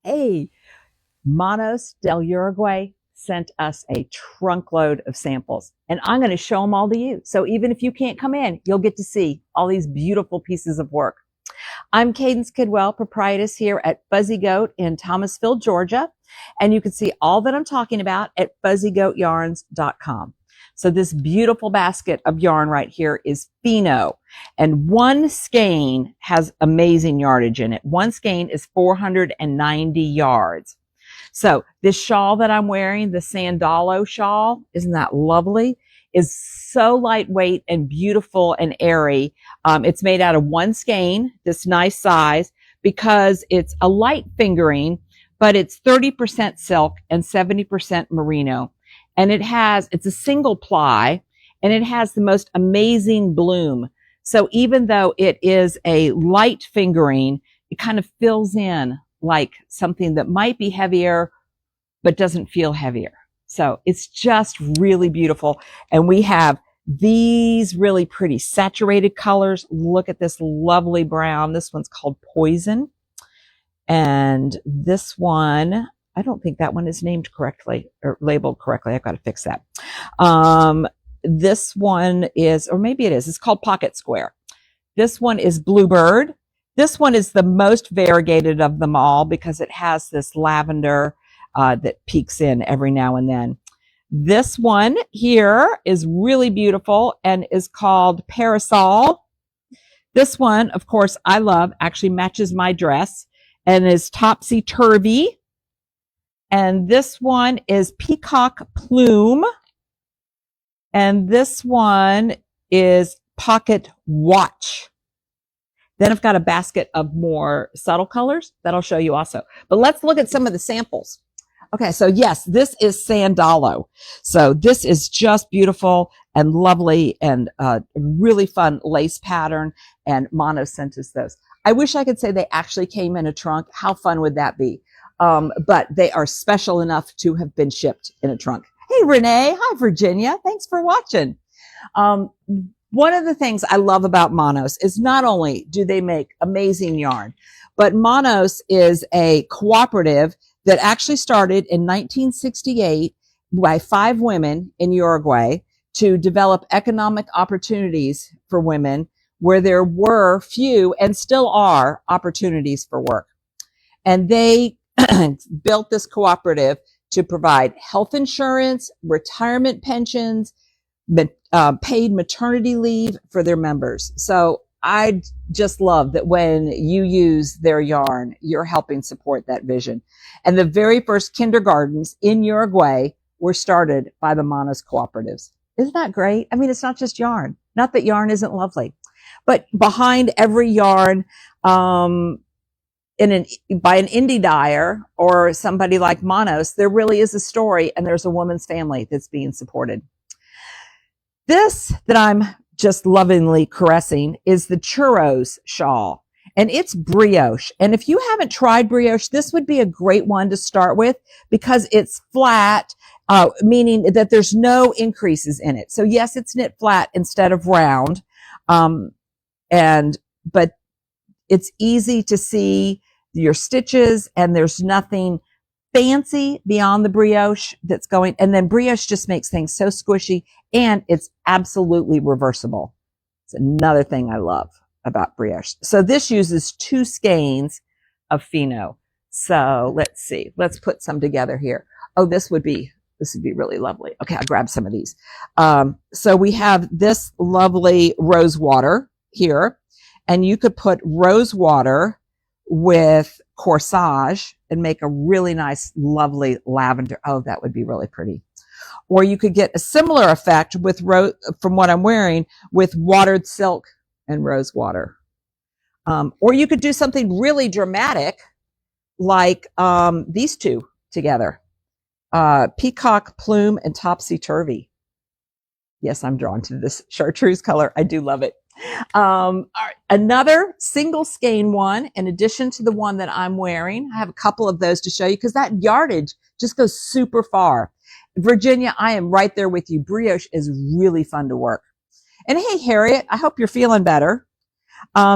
Hey, Manos del Uruguay sent us a trunk load of samples, and I'm going to show them all to you. So even if you can't come in, you'll get to see all these beautiful pieces of work. I'm Cadence Kidwell, proprietress here at Fuzzy Goat in Thomasville, Georgia. And you can see all that I'm talking about at fuzzygoatyarns.com. So this beautiful basket of yarn right here is Fino. And one skein has amazing yardage in it. One skein is 490 yards. So this shawl that I'm wearing, the Sandalo shawl, isn't that lovely? Is so lightweight and beautiful and airy. It's made out of one skein, this nice size, because it's a light fingering, but it's 30% silk and 70% merino. And it's a single ply, and it has the most amazing bloom. So even though it is a light fingering, it kind of fills in like something that might be heavier, but doesn't feel heavier. So it's just really beautiful. And we have these really pretty saturated colors. Look at this lovely brown. This one's called Poison. And this one, I don't think that one is named correctly or labeled correctly. I've got to fix that. This one is, or maybe it is, it's called Pocket Square. This one is Bluebird. This one is the most variegated of them all because it has this lavender that peeks in every now and then. This one here is really beautiful and is called Parasol. This one, of course, I love, actually matches my dress and is topsy-turvy. And this one is Peacock Plume. And this one is Pocket Watch. Then I've got a basket of more subtle colors that I'll show you also. But let's look at some of the samples. Okay, so yes, this is Sandalo. So this is just beautiful and lovely and really fun lace pattern, and Mono sent us those. I wish I could say they actually came in a trunk. How fun would that be? But they are special enough to have been shipped in a trunk. Hey, Renee. Hi, Virginia. Thanks for watching. One of the things I love about Manos is not only do they make amazing yarn, but Manos is a cooperative that actually started in 1968 by 5 women in Uruguay to develop economic opportunities for women where there were few and still are opportunities for work. And they built this cooperative to provide health insurance, retirement pensions, paid maternity leave for their members. So I just love that when you use their yarn, you're helping support that vision. And the very first kindergartens in Uruguay were started by the Manos cooperatives. Isn't that great? I mean, it's not just yarn. Not that yarn isn't lovely, but behind every yarn, by an indie dyer or somebody like Manos, there really is a story, and there's a woman's family that's being supported. This that I'm just lovingly caressing is the Churros shawl, and it's brioche. And if you haven't tried brioche, this would be a great one to start with because it's flat, meaning that there's no increases in it. So yes, it's knit flat instead of round. But it's easy to see your stitches, and there's nothing fancy beyond the brioche that's going. And then brioche just makes things so squishy, and it's absolutely reversible. It's another thing I love about brioche. So this uses 2 skeins of Fino. So let's see. Let's put some together here. Oh, this would be really lovely. Okay, I'll grab some of these. So we have this lovely rose water here, and you could put rose water with corsage and make a really nice, lovely lavender. Oh, that would be really pretty. Or you could get a similar effect with from what I'm wearing, with watered silk and rose water. Or you could do something really dramatic like these two together. Peacock Plume and Topsy Turvy. Yes, I'm drawn to this chartreuse color. I do love it. Another single skein one, in addition to the one that I'm wearing. I have a couple of those to show you because that yardage just goes super far. Virginia, I am right there with you. Brioche is really fun to work. And hey, Harriet, I hope you're feeling better.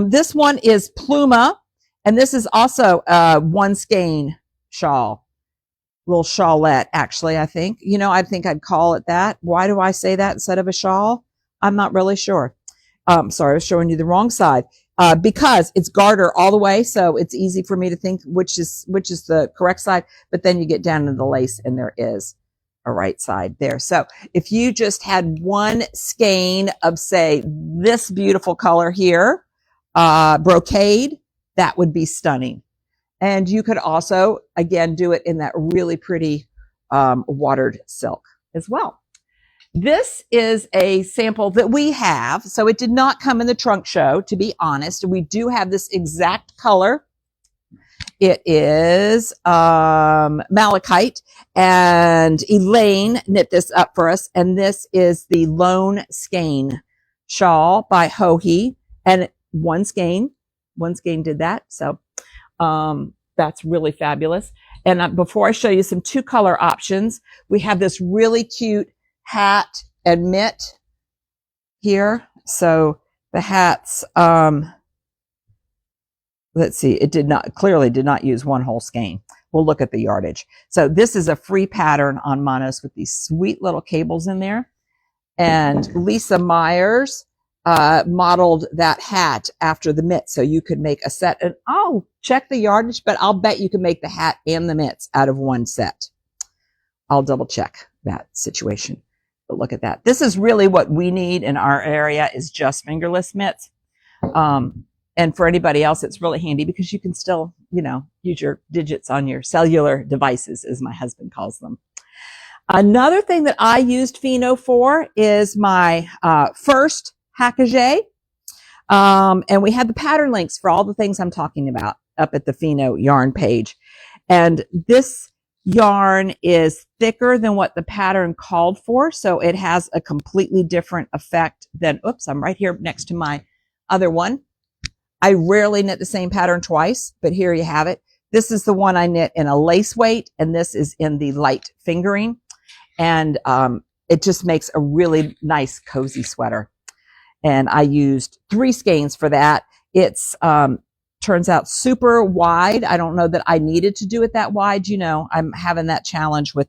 This one is Pluma, and this is also one skein shawl. Little shawlette, actually, I think. You know, I think I'd call it that. Why do I say that instead of a shawl? I'm not really sure. Sorry, I was showing you the wrong side. Because it's garter all the way, so it's easy for me to think which is the correct side, but then you get down to the lace and there is a right side there. So if you just had one skein of, say, this beautiful color here, brocade, that would be stunning. And you could also, again, do it in that really pretty watered silk as well. This is a sample that we have. So it did not come in the trunk show, to be honest. We do have this exact color. It is malachite, and Elaine knit this up for us. And this is the Lone Skein shawl by Hohi. And one skein did that. So that's really fabulous. And before I show you some 2-color options, we have this really cute hat and mitt here. So the hats, let's see, it clearly did not use one whole skein. We'll look at the yardage. So this is a free pattern on Manos with these sweet little cables in there. And Lisa Myers modeled that hat after the mitt. So you could make a set, and I'll check the yardage, but I'll bet you can make the hat and the mitts out of one set. I'll double check that situation. But look at that. This is really what we need in our area, is just fingerless mitts. And for anybody else, it's really handy because you can still, you know, use your digits on your cellular devices, as my husband calls them. Another thing that I used Fino for is my first hackage. And we had the pattern links for all the things I'm talking about up at the Fino yarn page. And this yarn is thicker than what the pattern called for. So it has a completely different effect than, oops, I'm right here next to my other one. I rarely knit the same pattern twice, but here you have it. This is the one I knit in a lace weight, and this is in the light fingering. And it just makes a really nice, cozy sweater. And I used 3 skeins for that. It's turns out super wide. I don't know that I needed to do it that wide. You know, I'm having that challenge with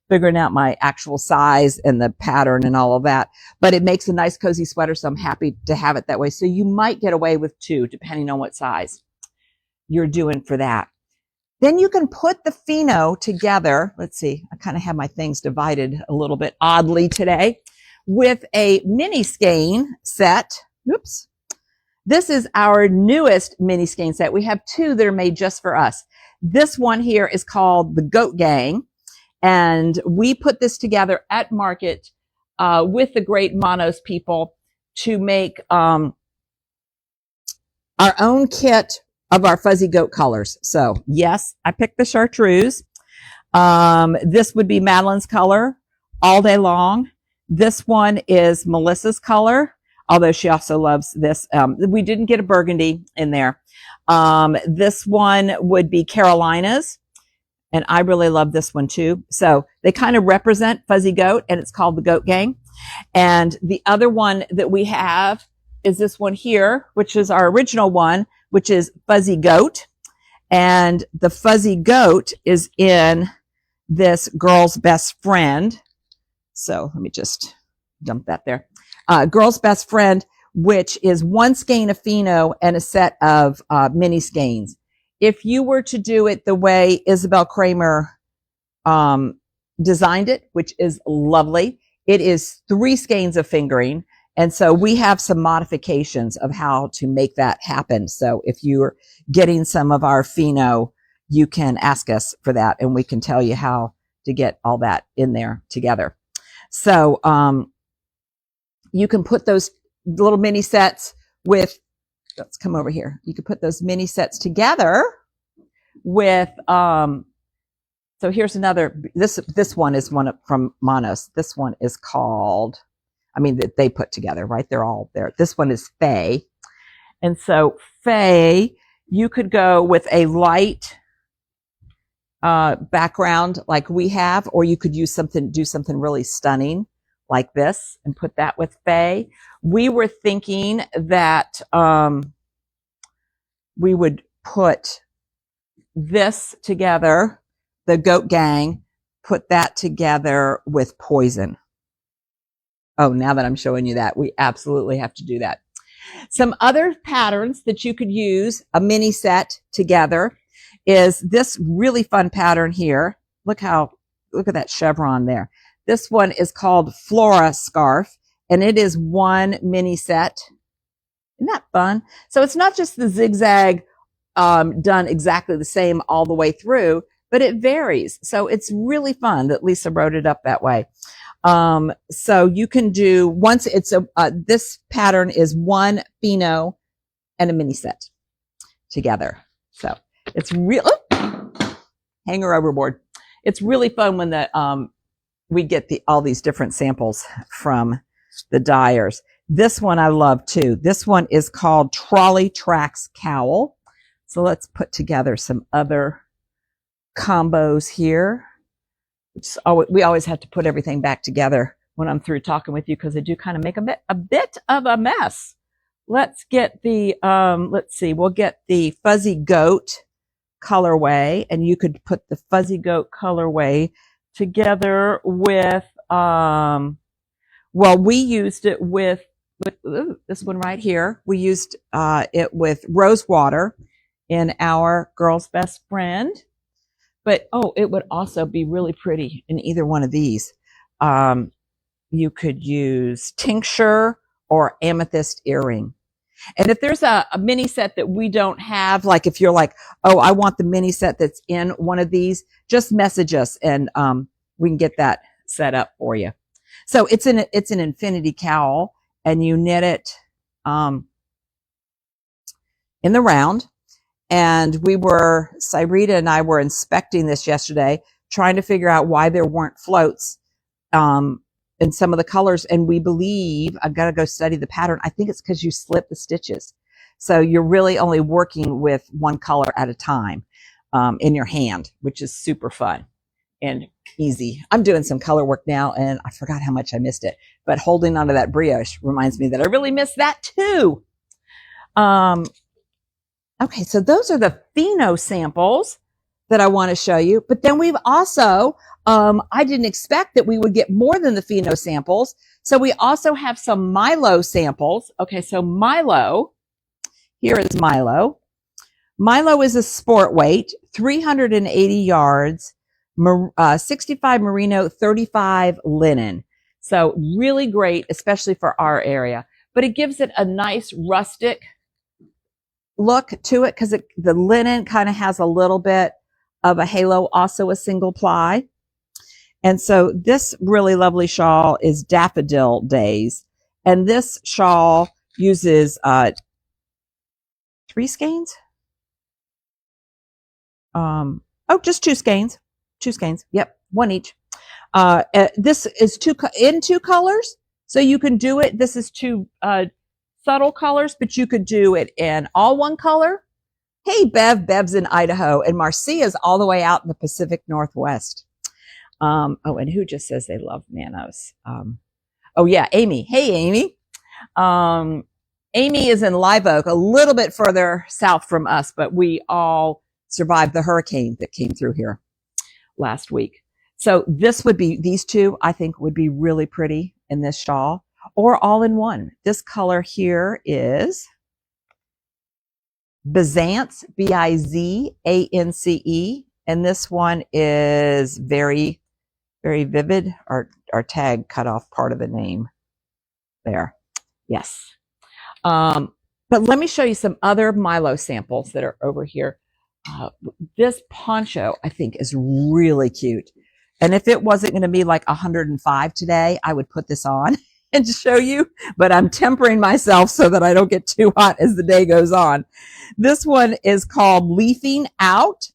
figuring out my actual size and the pattern and all of that. But it makes a nice, cozy sweater, so I'm happy to have it that way. So you might get away with 2, depending on what size you're doing for that. Then you can put the Fino together. Let's see, I kind of have my things divided a little bit oddly today, with a mini skein set. Oops. This is our newest mini skein set. We have 2 that are made just for us. This one here is called the Goat Gang. And we put this together at market with the great Manos people to make our own kit of our fuzzy goat colors. So yes, I picked the chartreuse. This would be Madeline's color all day long. This one is Melissa's color, although she also loves this. We didn't get a burgundy in there. This one would be Carolina's, and I really love this one too. So they kind of represent fuzzy goat, and it's called the Goat Gang. And the other one that we have is this one here, which is our original one, which is Fuzzy Goat. And the Fuzzy Goat is in this Girl's Best Friend. So let me just dump that there. Girl's Best Friend, which is 1 skein of Fino and a set of mini skeins. If you were to do it the way Isabell Kraemer designed it, which is lovely, it is 3 skeins of fingering. And so we have some modifications of how to make that happen. So if you're getting some of our Fino, you can ask us for that, and we can tell you how to get all that in there together. So you can put those little mini sets with, let's come over here. You can put those mini sets together with, so here's another, this one is one from Manos. This one is called, I mean, that they put together, right? They're all there. This one is Faye. And so Faye, you could go with a light background like we have, or you could do something really stunning like this and put that with Faye. We were thinking that we would put this together the Goat Gang put that together with Poison. Oh, now that I'm showing you that, we absolutely have to do that. Some other patterns that you could use a mini set together is this really fun pattern here. Look at that chevron there. This one is called Flora Scarf, and it is one mini set. Isn't that fun? So it's not just the zigzag done exactly the same all the way through, but it varies. So it's really fun that Lisa wrote it up that way. So you can do once it's this pattern is one Fino and a mini set together. So it's real. Hang her overboard. It's really fun when we get all these different samples from the dyers. This one I love too. This one is called Trolley Tracks Cowl. So let's put together some other combos here. We always have to put everything back together when I'm through talking with you because I do kind of make a bit of a mess. Let's get the, let's see, we'll get the Fuzzy Goat colorway, and you could put the Fuzzy Goat colorway together with, well, we used it with this one right here. We used it with Rose Water in our Girl's Best Friend. But, oh, it would also be really pretty in either one of these. You could use Tincture or Amethyst Earring. And if there's a mini set that we don't have, like if you're like, oh, I want the mini set that's in one of these, just message us and we can get that set up for you. So it's an infinity cowl, and you knit it in the round. And Cyrita and I were inspecting this yesterday, trying to figure out why there weren't floats in some of the colors. And we believe, I've got to go study the pattern. I think it's because you slip the stitches. So you're really only working with one color at a time in your hand, which is super fun and easy. I'm doing some color work now, and I forgot how much I missed it. But holding onto that brioche reminds me that I really missed that too. Okay, so those are the Fino samples that I want to show you. But then we've also, I didn't expect that we would get more than the Fino samples. So we also have some Milo samples. Okay, so Milo, here is Milo. Milo is a sport weight, 380 yards, 65 merino, 35 linen. So really great, especially for our area. But it gives it a nice rustic look to it because the linen kind of has a little bit of a halo, also a single ply. And so this really lovely shawl is Daffodil Days. And this shawl uses 3 skeins. Just 2 skeins. 2 skeins. Yep, 1 each. This is in 2 colors. So you can do it. This is 2 subtle colors, but you could do it in all 1 color. Hey, Bev's in Idaho, and Marcia's all the way out in the Pacific Northwest. And who just says they love Manos? Oh yeah, Amy. Hey, Amy. Amy is in Live Oak, a little bit further south from us, but we all survived the hurricane that came through here last week. So these 2, I think, would be really pretty in this shawl. Or all in one. This color here is Bizance, Bizance, and this one is very, very vivid. Our tag cut off part of the name there. Yes. But let me show you some other Milo samples that are over here. This poncho, I think, is really cute. And if it wasn't going to be like 105 today, I would put this on and show you, but I'm tempering myself so that I don't get too hot as the day goes on. This one is called Leafing Out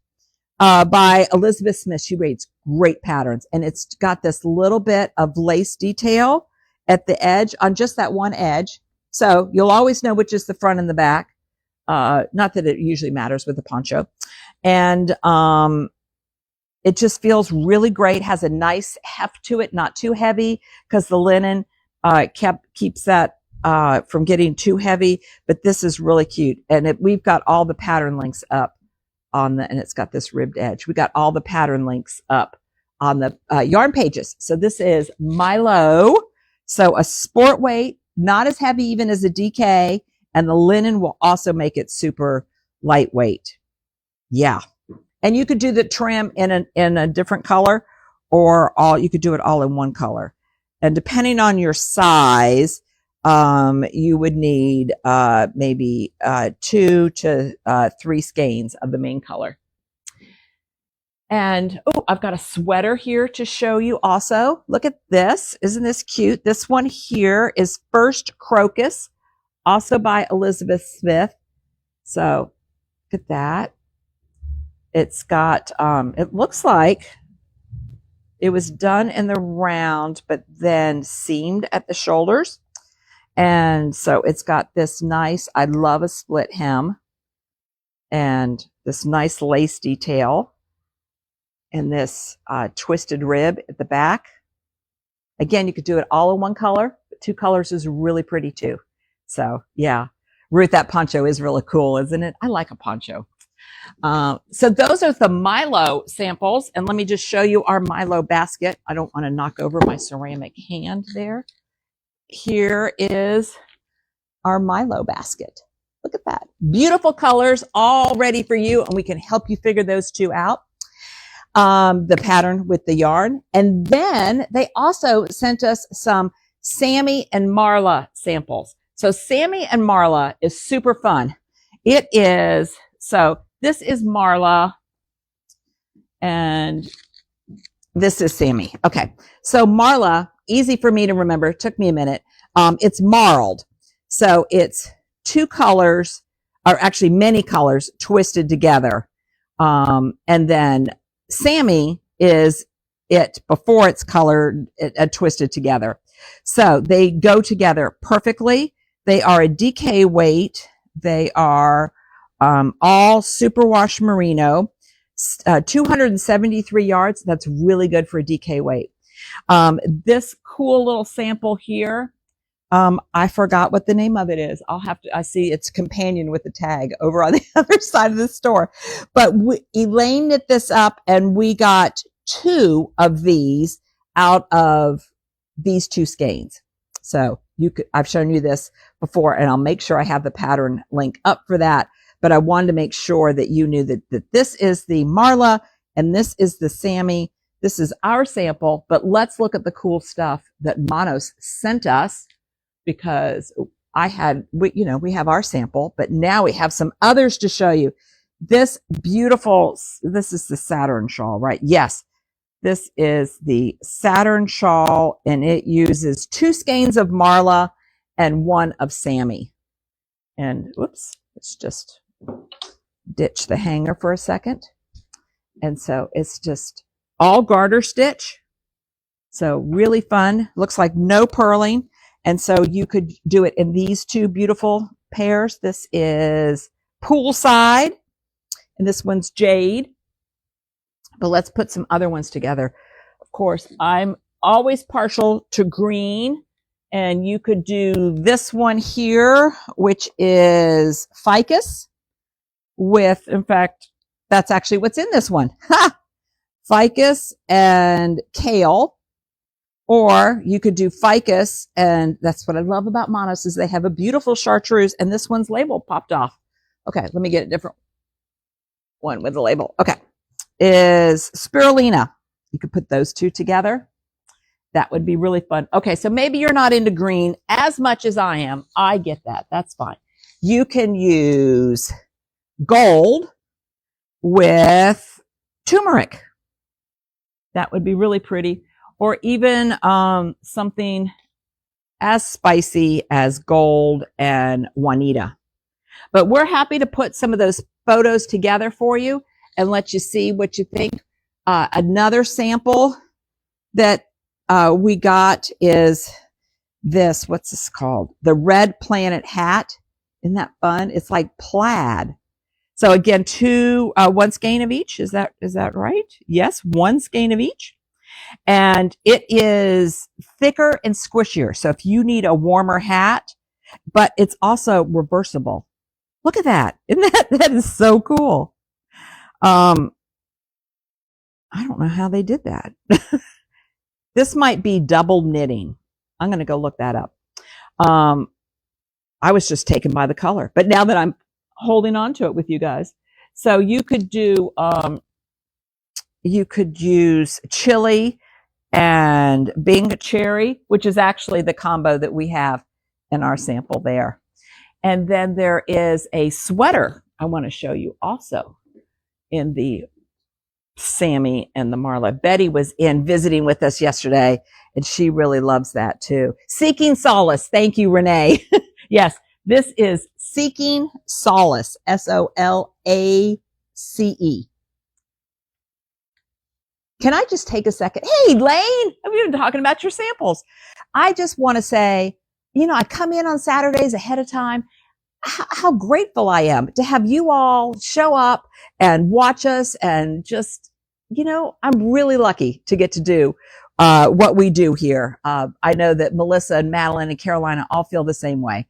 by Elizabeth Smith. She creates great patterns, and it's got this little bit of lace detail at the edge on just that one edge. So you'll always know which is the front and the back. Not that it usually matters with the poncho. And it just feels really great, has a nice heft to it, not too heavy because the linen keeps that from getting too heavy, but this is really cute. And we've got all the pattern links up on the, and it's got this ribbed edge. We got all the pattern links up on the yarn pages. So this is Milo. So a sport weight, not as heavy even as a DK, and the linen will also make it super lightweight. Yeah. And you could do the trim in a different color, or you could do it all in one color. And depending on your size, you would need maybe 2 to 3 skeins of the main color. And I've got a sweater here to show you also. Look at this. Isn't this cute? This one here is First Crocus, also by Elizabeth Smith. So look at that. It's got, it looks like it was done in the round, but then seamed at the shoulders. And so it's got this nice, I love a split hem, and this nice lace detail, and this twisted rib at the back. Again, you could do it all in one color, but 2 colors is really pretty too. So yeah, Ruth, that poncho is really cool, isn't it? I like a poncho. So those are the Milo samples. And let me just show you our Milo basket. I don't want to knock over my ceramic hand there. Here is our Milo basket. Look at that. Beautiful colors all ready for you. And we can help you figure those 2 out. The pattern with the yarn. And then they also sent us some Sami and Marla samples. So Sami and Marla is super fun. It is, so this is Marla and this is Sami. Okay. So Marla, easy for me to remember. It took me a minute. It's marled. So it's 2 colors, or actually many colors twisted together. And then Sami is it before it's colored, twisted together. So they go together perfectly. They are a DK weight. They are all superwash merino, 273 yards. That's really good for a DK weight. This cool little sample here, I forgot what the name of it is. I see its companion with the tag over on the other side of the store. But Elaine knit this up, and we got 2 of these out of these 2 skeins. So I've shown you this before, and I'll make sure I have the pattern link up for that. But I wanted to make sure that you knew that this is the Marla and this is the Sami. This is our sample, but let's look at the cool stuff that Manos sent us, because we have our sample, but now we have some others to show you. This is the Saturn Shawl, right? Yes. This is the Saturn Shawl, and it uses 2 skeins of Marla and 1 of Sami. And whoops, let's just ditch the hanger for a second. And so it's just all garter stitch. So really fun. Looks like no purling. And so you could do it in these 2 beautiful pairs. This is Poolside, and this one's Jade. But let's put some other ones together. Of course, I'm always partial to green, and you could do this one here, which is Ficus with, in fact, that's actually what's in this one. Ha! Ficus and Kale. Or you could do Ficus, and that's what I love about Manos is they have a beautiful chartreuse, and this one's label popped off. Okay, let me get a different one with the label. Okay, is Spirulina. You could put those 2 together. That would be really fun. Okay, so maybe you're not into green as much as I am. I get that. That's fine. You can use gold with turmeric. That would be really pretty. Or even something as spicy as gold and Juanita. But we're happy to put some of those photos together for you and let you see what you think. Another sample that we got is this. What's this called? The Red Planet Hat. Isn't that fun? It's like plaid. So again, 1 skein of each. Is that right? Yes, 1 skein of each. And it is thicker and squishier. So if you need a warmer hat, but it's also reversible. Look at that. Isn't that is so cool. I don't know how they did that. This might be double knitting. I'm going to go look that up. I was just taken by the color, but now that I'm holding on to it with you guys. So you could do, you could use chili and Bing cherry, which is actually the combo that we have in our sample there. And then there is a sweater I want to show you also in the Sami and the Marla. Betty was in visiting with us yesterday, and she really loves that too. Seeking Solace. Thank you, Renee. Yes, this is Seeking Solace, Solace. Can I just take a second? Hey, Lane, have you been talking about your samples? I just want to say, you know, I come in on Saturdays ahead of time. How grateful I am to have you all show up and watch us, and just, you know, I'm really lucky to get to do what we do here. I know that Melissa and Madeline and Carolina all feel the same way.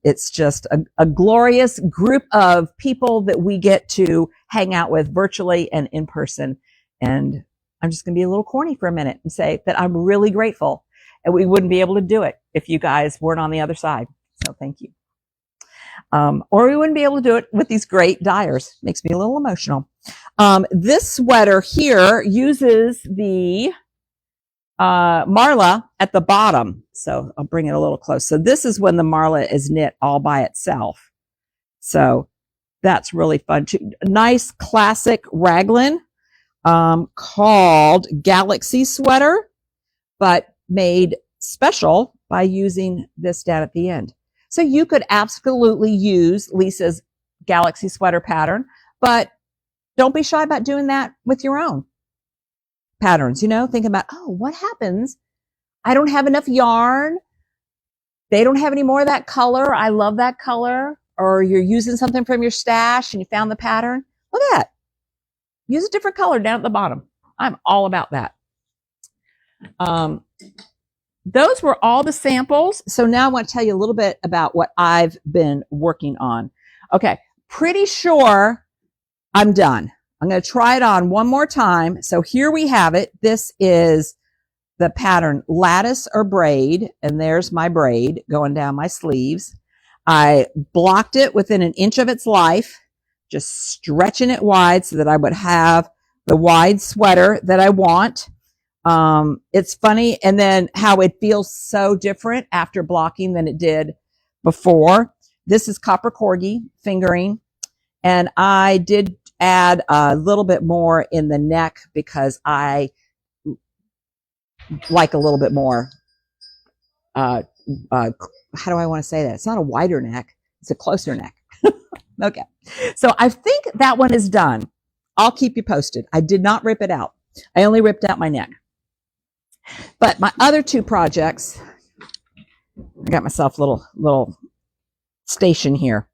It's just a glorious group of people that we get to hang out with virtually and in person. And I'm just going to be a little corny for a minute and say that I'm really grateful, and we wouldn't be able to do it if you guys weren't on the other side. So thank you. Or we wouldn't be able to do it with these great dyers. Makes me a little emotional. This sweater here uses the Marla at the bottom. So I'll bring it a little close. So this is when the Marla is knit all by itself. So that's really fun. Nice classic raglan called Galaxy Sweater, but made special by using this down at the end. So you could absolutely use Lisa's Galaxy Sweater pattern, but don't be shy about doing that with your own patterns. You know, think about, oh, what happens? I don't have enough yarn. They don't have any more of that color. I love that color. Or you're using something from your stash and you found the pattern. Look at that. Use a different color down at the bottom. I'm all about that. Those were all the samples. So now I want to tell you a little bit about what I've been working on. Okay, pretty sure I'm done. I'm going to try it on one more time. So here we have it. This is the pattern lattice or braid, and there's my braid going down my sleeves. I blocked it within an inch of its life, just stretching it wide so that I would have the wide sweater that I want. It's funny, and then how it feels so different after blocking than it did before. This is copper corgi fingering, and I did add a little bit more in the neck because I like a little bit more, how do I want to say that? It's not a wider neck, it's a closer neck. Okay, so I think that one is done. I'll keep you posted. I did not rip it out. I only ripped out my neck. But my other two projects, I got myself a little station here.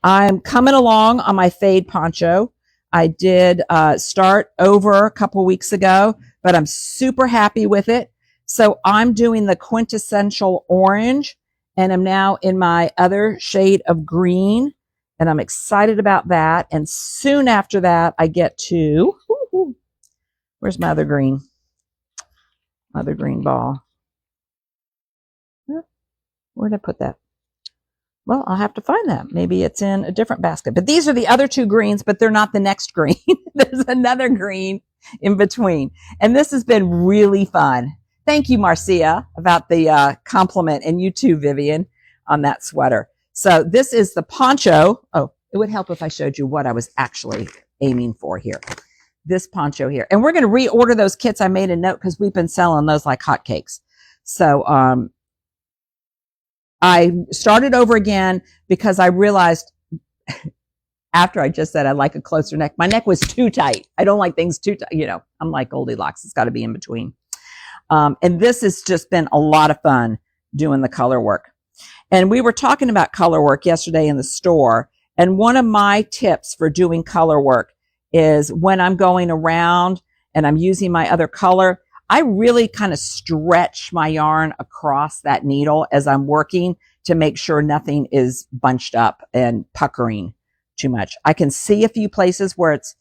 I'm coming along on my fade poncho. I did start over a couple weeks ago, but I'm super happy with it. So I'm doing the quintessential orange, and I'm now in my other shade of green, and I'm excited about that. And soon after that, I get to, where's my other green? Other green ball. Where did I put that? Well, I'll have to find that. Maybe it's in a different basket. But these are the other two greens, but they're not the next green. There's another green in between. And this has been really fun. Thank you, Marcia, about the compliment, and you too, Vivian, on that sweater. So this is the poncho. Oh, it would help if I showed you what I was actually aiming for here. This poncho here. And we're going to reorder those kits. I made a note because we've been selling those like hotcakes. So I started over again because I realized after I just said I like a closer neck, my neck was too tight. I don't like things too tight. You know, I'm like Goldilocks. It's got to be in between. And this has just been a lot of fun doing the color work. And we were talking about color work yesterday in the store. And one of my tips for doing color work is when I'm going around and I'm using my other color, I really kind of stretch my yarn across that needle as I'm working to make sure nothing is bunched up and puckering too much. I can see a few places where it's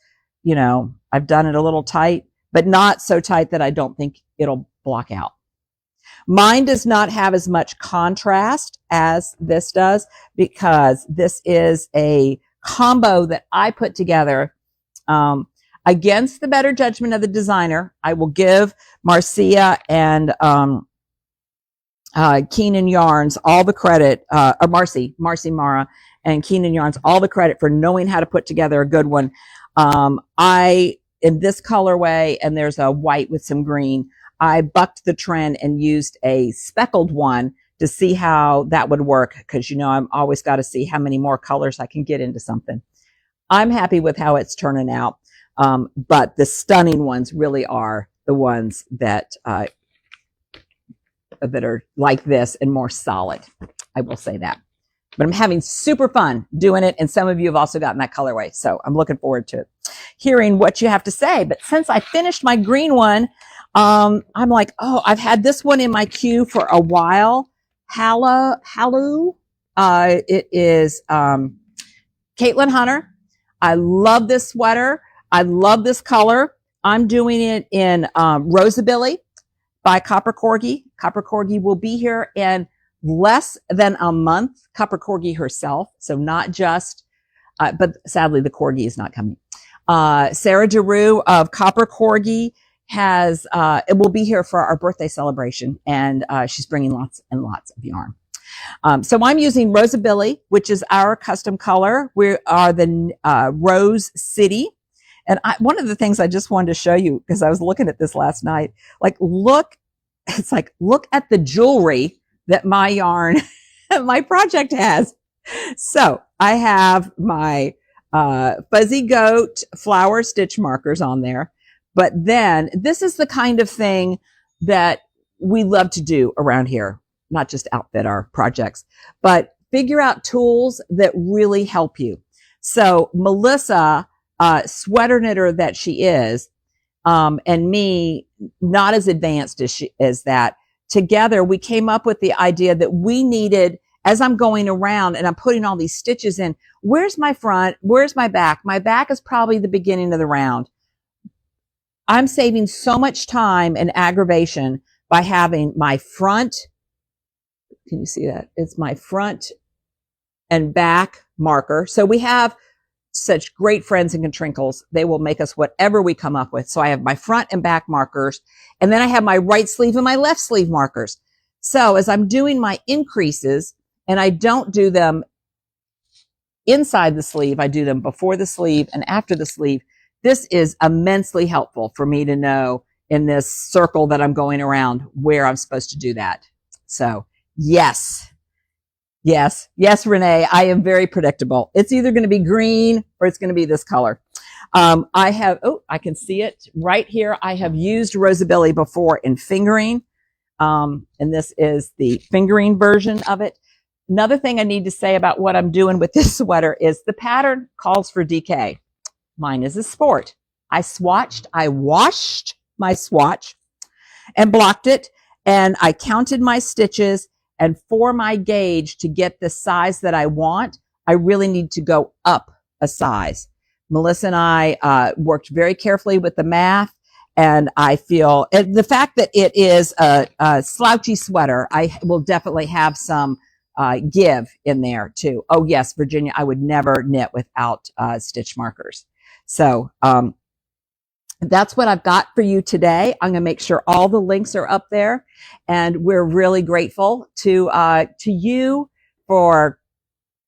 you know, I've done it a little tight, but not so tight that I don't think it'll block out. Mine does not have as much contrast as this does because this is a combo that I put together against the better judgment of the designer. I will give Marcia and Keenan Yarns all the credit, or Marcy Mara and Keenan Yarns all the credit for knowing how to put together a good one. In this colorway, and there's a white with some green, I bucked the trend and used a speckled one to see how that would work. Cause you know, I'm always got to see how many more colors I can get into something. I'm happy with how it's turning out. But the stunning ones really are the ones that are like this and more solid. I will say that. But I'm having super fun doing it. And some of you have also gotten that colorway. So I'm looking forward to hearing what you have to say. But since I finished my green one, I'm like, oh, I've had this one in my queue for a while. Halu. It is Caitlin Hunter. I love this sweater. I love this color. I'm doing it in Rosabili by Copper Corgi. Copper Corgi will be here in less than a month. Copper Corgi herself. So not just, but sadly the Corgi is not coming. Sarah Giroux of Copper Corgi has, it will be here for our birthday celebration. And she's bringing lots and lots of yarn. So I'm using Rosabili, which is our custom color. We are the Rose City. And one of the things I just wanted to show you, because I was looking at this last night, like, look at the jewelry that my yarn, my project has. So I have my Fuzzy Goat flower stitch markers on there. But then this is the kind of thing that we love to do around here, not just outfit our projects, but figure out tools that really help you. So Melissa, sweater knitter that she is, and me, not as advanced as that, together we came up with the idea that we needed, as I'm going around and I'm putting all these stitches in, where's my front? Where's my back? My back is probably the beginning of the round. I'm saving so much time and aggravation by having my front. Can you see that? It's my front and back marker. So we have such great friends in Contrinkles. They will make us whatever we come up with. So I have my front and back markers, and then I have my right sleeve and my left sleeve markers. So as I'm doing my increases, and I don't do them inside the sleeve, I do them before the sleeve and after the sleeve. This is immensely helpful for me to know in this circle that I'm going around where I'm supposed to do that. So yes, Renee, I am very predictable. It's either going to be green or it's going to be this color. I can see it right here. I have used Rosabili before in fingering. And this is the fingering version of it. Another thing I need to say about what I'm doing with this sweater is the pattern calls for DK. Mine is a sport. I washed my swatch and blocked it, and I counted my stitches, and for my gauge to get the size that I want, I really need to go up a size. Melissa and I worked very carefully with the math, and I feel the fact that it is a slouchy sweater, I will definitely have some give in there too. Oh yes, Virginia, I would never knit without stitch markers. So that's what I've got for you today. I'm going to make sure all the links are up there, and we're really grateful to you for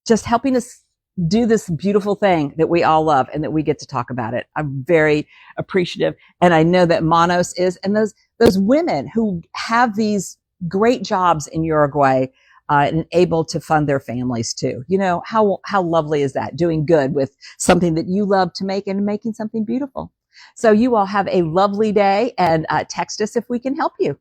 just helping us do this beautiful thing that we all love and that we get to talk about it. I'm very appreciative, and I know that Manos is, and those women who have these great jobs in Uruguay and able to fund their families too. You know, how lovely is that? Doing good with something that you love to make and making something beautiful. So you all have a lovely day, and text us if we can help you.